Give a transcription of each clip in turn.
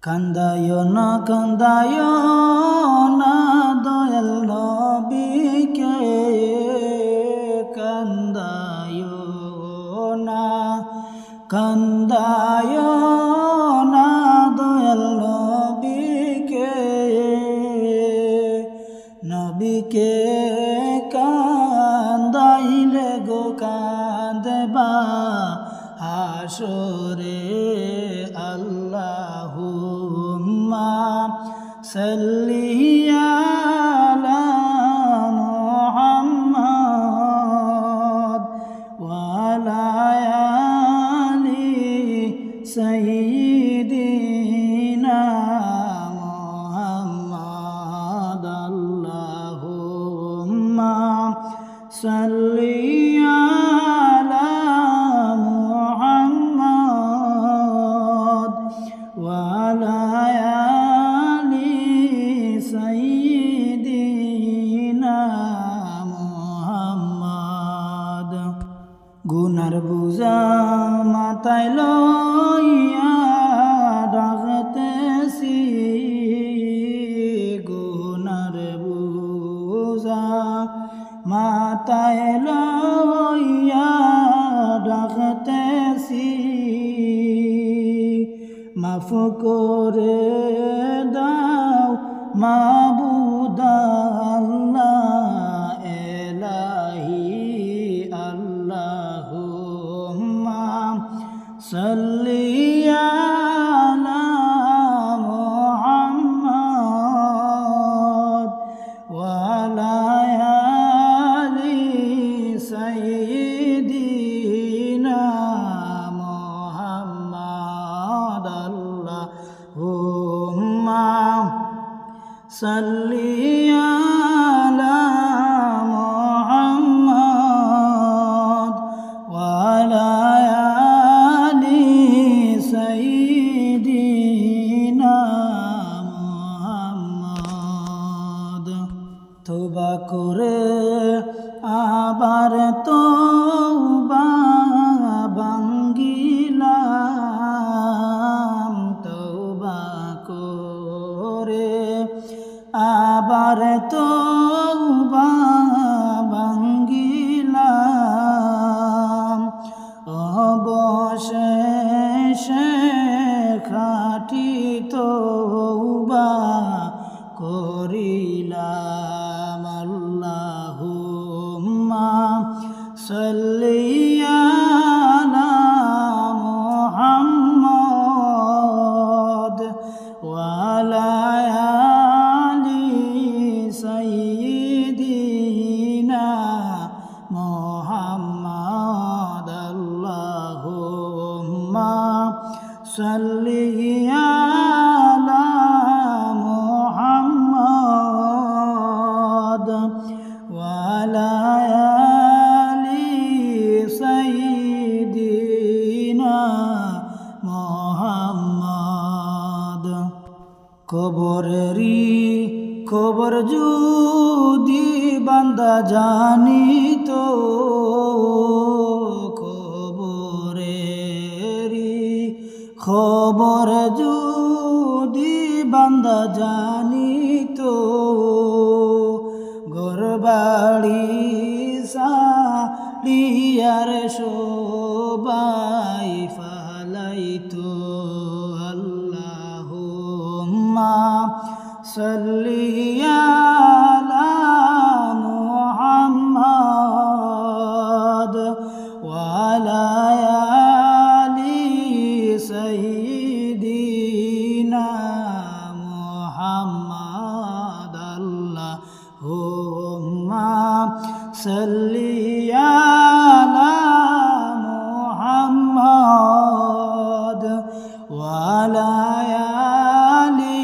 কান্দায়ো না দয়াল নবীকে, কান্দায়ো না দয়াল নবীকে, নবীকে কান্দাইলে গো কাঁদবা হাসরে। আল্লাহুম্মা সাল্লি আলা মুহাম্মাদ ওয়া আলা আলি সাইয়্যিদিনা মুহাম্মাদ। আল্লাহুম্মা সাল্লি আলা মুহাম্মাদ ওয়া আলা আলি সাইয়্যিদিনা মুহাম্মাদ। গুনার বোঝা মাথায় লইয়া ডাকতেছি, গুনার বোঝা মাথায় লইয়া ডাকতেছি, মাফ করে দাও মাবুদ আল্লাহ এলাহি। আল্লাহুম্মা সাল্লি আলা মুহাম্মাদ ওয়া আলা আলি সাইয়্যিদিনা মুহাম্মাদ। আল্লাহুম্মা সাল্লি আলা মুহাম্মাদ ওয়া আলা আলি সাইয়্যিদিনা মুহাম্মাদ। তওবা করে আবার তওবা ভাঙ্গিলাম, তওবা করে আবার তওবা ভাঙ্গিলাম, অবশেষে খাঁটি তওবা করিলাম। আল্লাহুম্মা সাল্লি আলা মুহাম্মাদ ওয়া আলা আলি সাইয়্যিদিনা মুহাম্মাদ। আল্লাহুম্মা সাল্লি আলা মুহাম্মাদ ওয়া আলা আলি সাইয়্যিদিনা মুহাম্মাদ। খবর যদি বান্দা জানিত, খবর যদি বান্দা জানিত, ঘরবাড়ি সালিয়ার সবাই ফালাইতো। আল্লাহুম্মা সাল্লি আলা মুহাম্মাদ ওয়া আলা আলি সাইয়্যিদিনা মুহাম্মাদ। আল্লাহুম্মা সাল্লি আলা মুহাম্মাদ ওয়া আলা আলি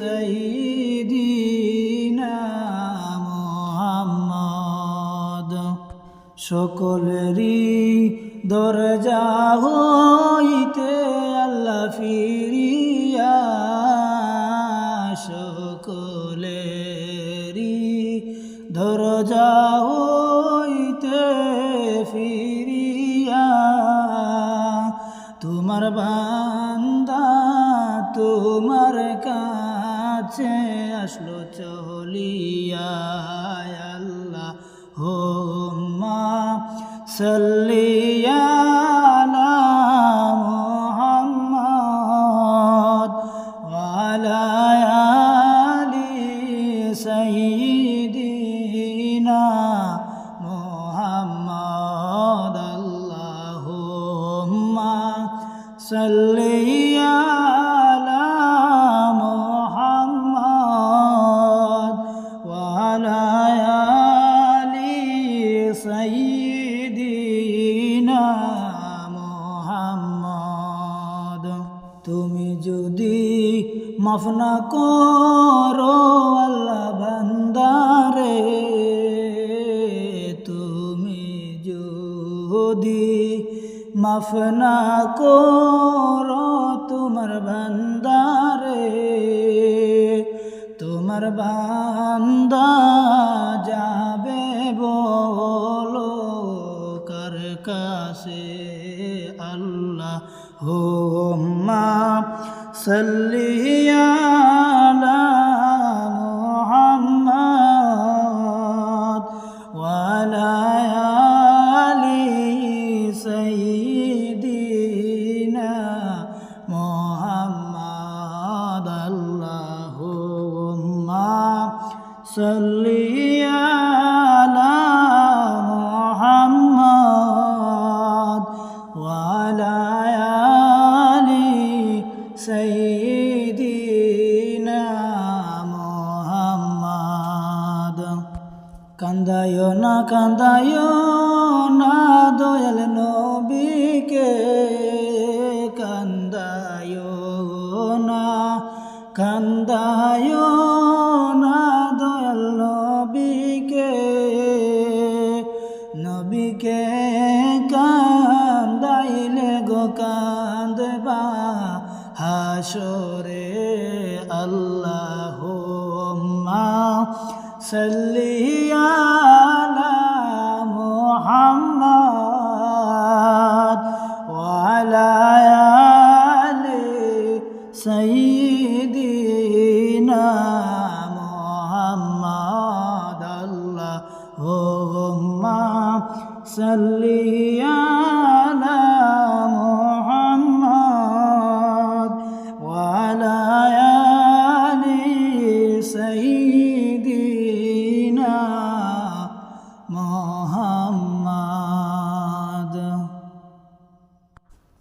সাইয়্যিদিনা মুহাম্মাদ। সকলেরই দরজা হইতে আল্লাহ ফিরিয়া, সকলেরই দরজা হইতে ফিরিয়া, তোমার বান্দা তো তোমার কাছে আসলো চলিয়া আল্লাহ হুম্মা সাল্লি আলা মুহাম্মদ ওয়া আলা আলি সাইয়্যিদিনা মুহাম্মদ আল্লাহুম্মা সাল্লি আলা মুহাম্মদ ওয়া আলা আলি সাইয়্যিদিনা মুহাম্মদ। তুমি যদি মাফ না করো আল্লাহ বান্দারে, তুমি যদি মাফ না করো তোমার বান্দারে, তোমার বান্দা যাবে বলো কার কাছে আল্লাহ হুম্মা সাল্লি আলা মুহাম্মদ ওয়া আলা আলি সাইয়্যিদিনা মুহাম্মদ আল্লাহুম্মা সাল্লি আলা মুহাম্মদ ওয়া আলা আলি সাইয়্যিদিনা মুহাম্মদ। কান্দায়ো না দয়াল নবীকে, কান্দায়ো না দয়াল নবীকে, নবীকে কান্দাইলে গো কান্দবা হাসরে আল্লাহুম্মা সাল্লি আলা মুহাম্মদ ওয়া আলা আলি সাইয়্যিদিনা মুহাম্মদ আল্লাহুম্মা সাল্লি আলা মুহাম্মদ ওয়া আলা আলি সাইয়্যিদিনা মুহাম্মদ।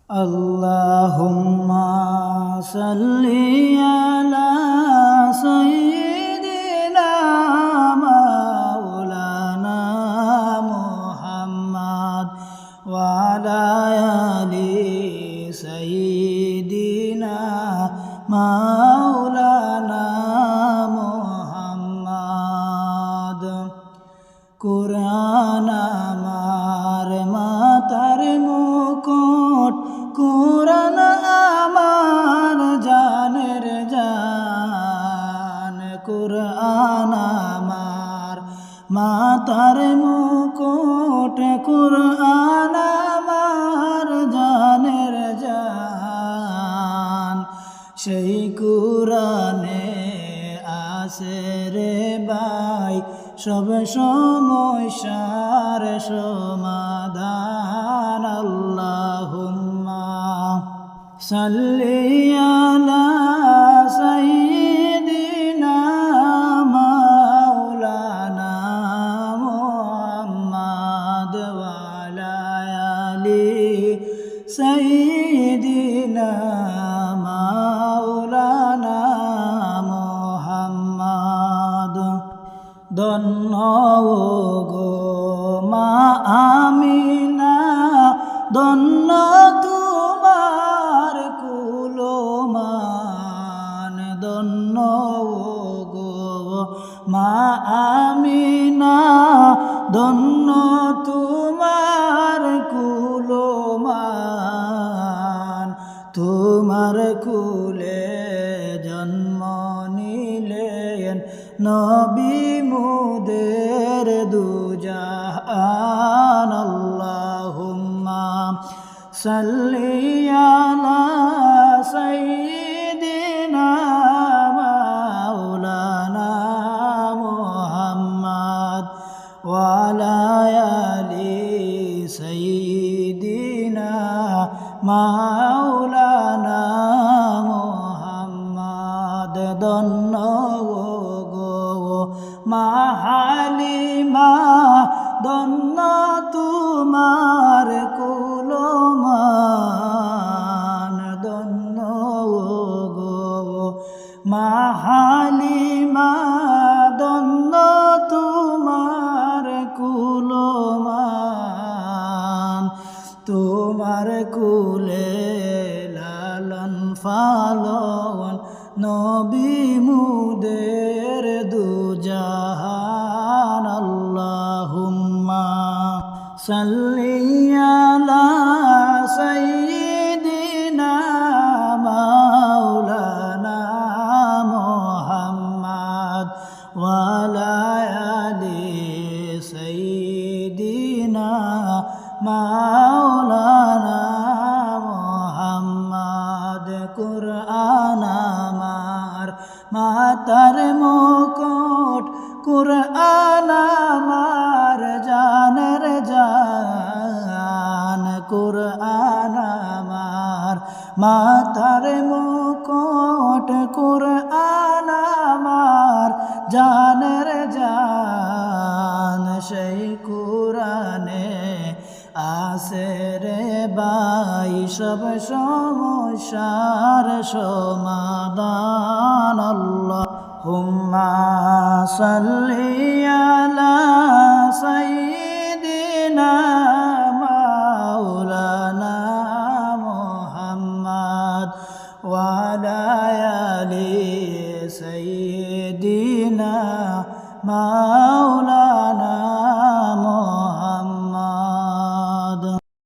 আল্লাহুম্মা সাল্লি আলা সাইয়্যিদিনা মাওলানা মুহাম্মদ ওয়া আলা আলি সাইয়্যিদিনা মাওলানা মুহাম্মদ। কুরআন আমার মাতার মুকুট, কুরআন আমার জানের জান, কুরআন আমার মাতার মুকুট, কুরআন আমার জানের জান। সেই কুরআনে আছে রে ভাই সব সমস্যার সমাধান। আল্লাহুম্মা সাল্লি আলা সাইয়্যিদিনা মাওলানা মুহাম্মদ ওয়া আলা আলি সাইয়্যিদিনা মাওলানা মুহাম্মদ। ধন্য গো মা আমিনা, ধন্য তোমার কুলমান, ধন্য গো মা আমিনা, ধন্য তোমার কুলমান। তোমার কুলে জন্ম নিলেন নবী মুদের দুজাহান। আল্লাহুম্মা সাল্লি আলা সাইয়্যিদিনা দন্ন গো মা হালিমা দন্ন তোমার কুলমান দন্ন গো মা হালিমা দন্ন তোমার কুলমান তোমার কুলে লালন পালন নবী মুদের দুজাহান আল্লাহুম্মা সাল্লি আলা সাইয়্যিদিনা মাওলানা মুহাম্মদ ওয়া আলা আলি সাইয়্যিদিনা মাওলানা মুহাম্মদ কুরআন আমার মাতার মুকুট কুরআন আমার জানের জান কুরআন আমার মাতার মুকুট কুরআন আমার জানের জান সেই কুরআনে আছে রে ভাই সব সমস্যার সমাধান আল্লাহুম্মা সাল্লি আলা সাইয়্যিদিনা মাওলানা মুহাম্মদ ওয়া আলা আলি সাইয়্যিদিনা